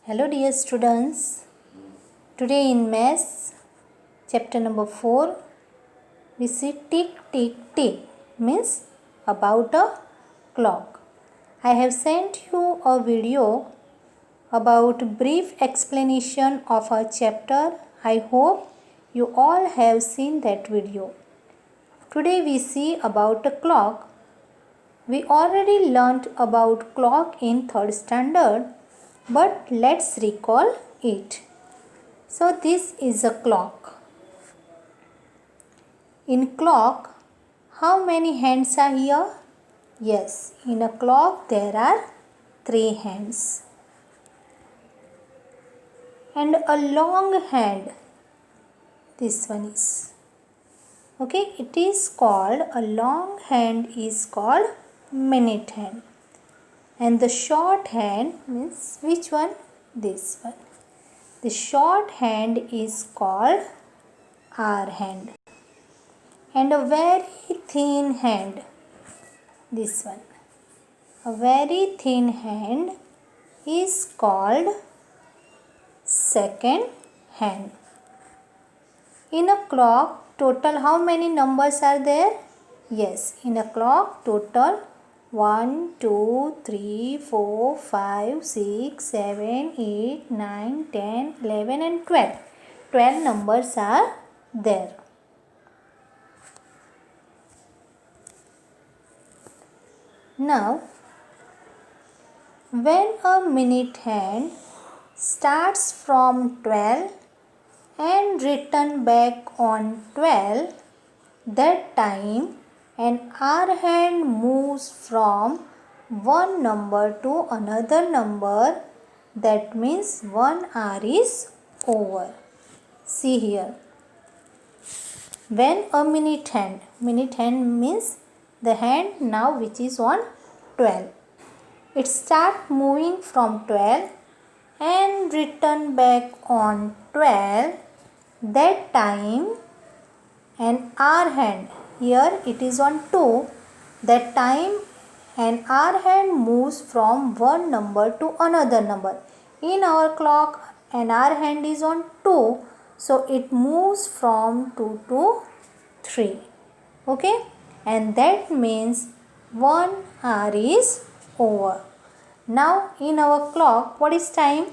Hello dear students, today in Maths chapter number 4 we see tick tick tick means about a clock. I have sent you a video about brief explanation of a chapter. I hope you all have seen that video. Today we see about a clock. We already learnt about clock in 3rd standard, but let's recall it. So this is a clock. In clock, how many hands are here? Yes, in a clock there are 3 hands. And a long hand, this one is. Okay, it is called, a long hand is called minute hand. And the short hand means which one? This one. The short hand is called hour hand. And a very thin hand, this one. A very thin hand is called second hand. In a clock, total how many numbers are there? Yes, in a clock, total 1, 2, 3, 4, 5, 6, 7, 8, 9, 10, 11 and 12. 12 numbers are there. Now, when a minute hand starts from 12 and return back on 12, that time an hour hand moves from one number to another number. That means 1 hour is over. See here. When a minute hand means the hand now which is on 12. It start moving from 12 and return back on 12. That time an hour hand, here it is on 2. That time an hour hand moves from one number to another number. In our clock an hour hand is on 2. So it moves from 2 to 3. Okay. And that means 1 hour is over. Now in our clock what is time?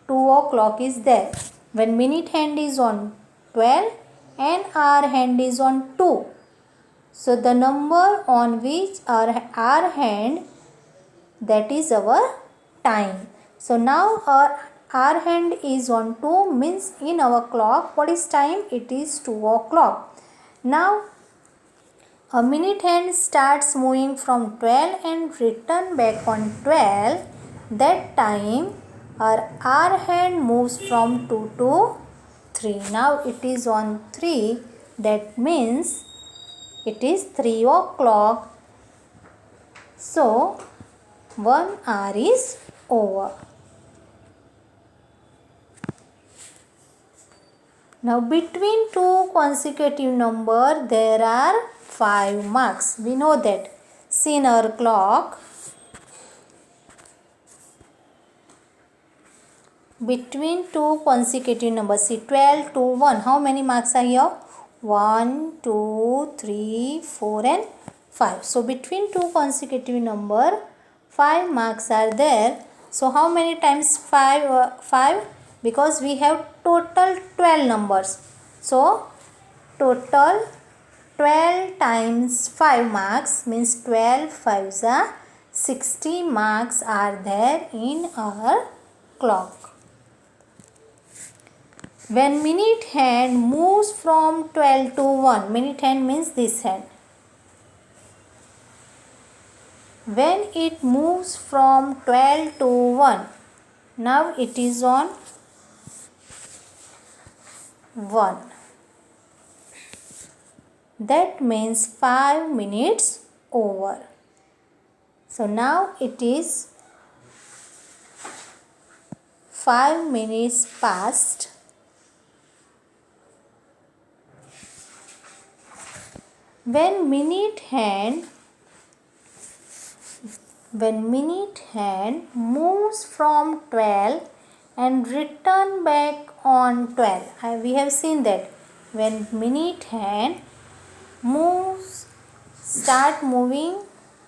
2 o'clock is there. When minute hand is on 12 and hour hand is on 2. So the number on which our hand, that is our time. So now our hand is on 2 means in our clock what is time? It is 2 o'clock. Now a minute hand starts moving from 12 and return back on 12. That time our hour hand moves from 2 to 3. Now it is on 3. That means it is 3 o'clock. So 1 hour is over. Now between two consecutive numbers there are 5 marks. We know that. See in our clock. Between two consecutive numbers, see 12 to 1. How many marks are here? 1, 2, 3, 4 and 5. So between two consecutive number, 5 marks are there. So how many times 5? 5? Because we have total 12 numbers. So total 12 times 5 marks means 12 5s are 60 marks are there in our clock. When minute hand moves from 12 to 1, minute hand means this hand. When it moves from 12 to 1, now it is on 1. That means 5 minutes over. So now it is 5 minutes past. When minute hand moves from 12 and return back on 12. We have seen that when minute hand start moving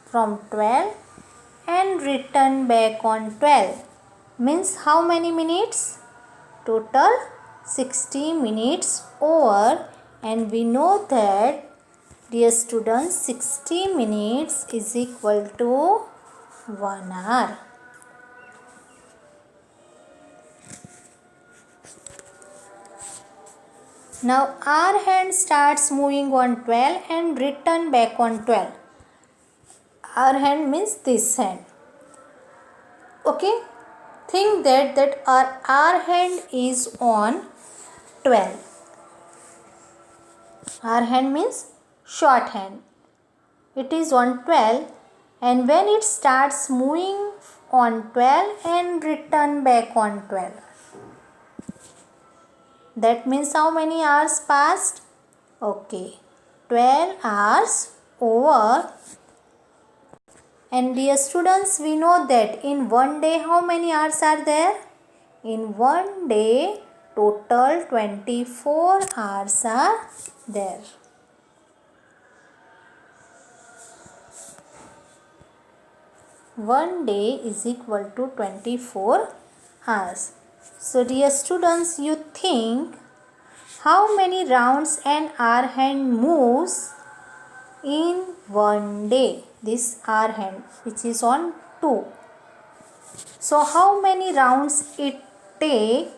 from 12 and return back on 12 means how many minutes? Total 60 minutes over, and we know that, dear students, 60 minutes is equal to 1 hour. Now our hand starts moving on 12 and return back on 12. Our hand means this hand. Okay, think that our hand is on 12. Our hand means short hand. It is on 12, and when it starts moving on 12 and return back on 12. That means how many hours passed? Okay, 12 hours over. And dear students, we know that in one day how many hours are there? In one day, total 24 hours are there. One day is equal to 24 hours. So dear students, you think how many rounds an hour hand moves in one day? This hour hand which is on 2. So how many rounds it take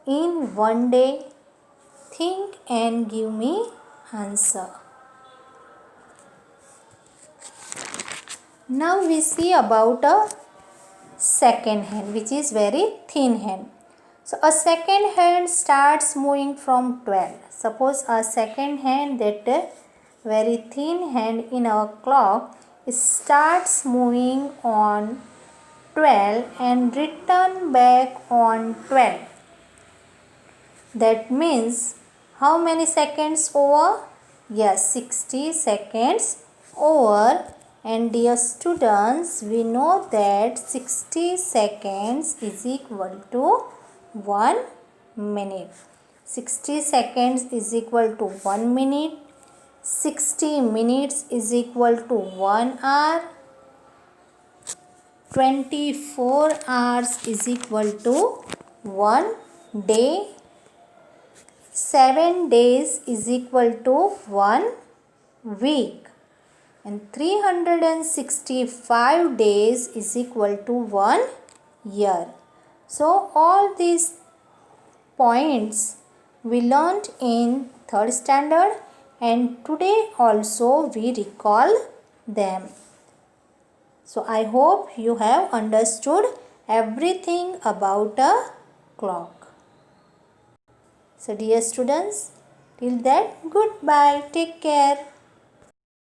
in one day? Think and give me answer. Now we see about a second hand, which is very thin hand. So a second hand starts moving from 12. Suppose a second hand, that very thin hand in our clock, starts moving on 12 and return back on 12. That means how many seconds over? Yes, 60 seconds over. And dear students, we know that 60 seconds is equal to 1 minute. 60 seconds is equal to 1 minute. 60 minutes is equal to 1 hour. 24 hours is equal to 1 day. 7 days is equal to 1 week. And 365 days is equal to 1 year. So all these points we learnt in 3rd standard, and today also we recall them. So I hope you have understood everything about a clock. So dear students, till that, goodbye, take care.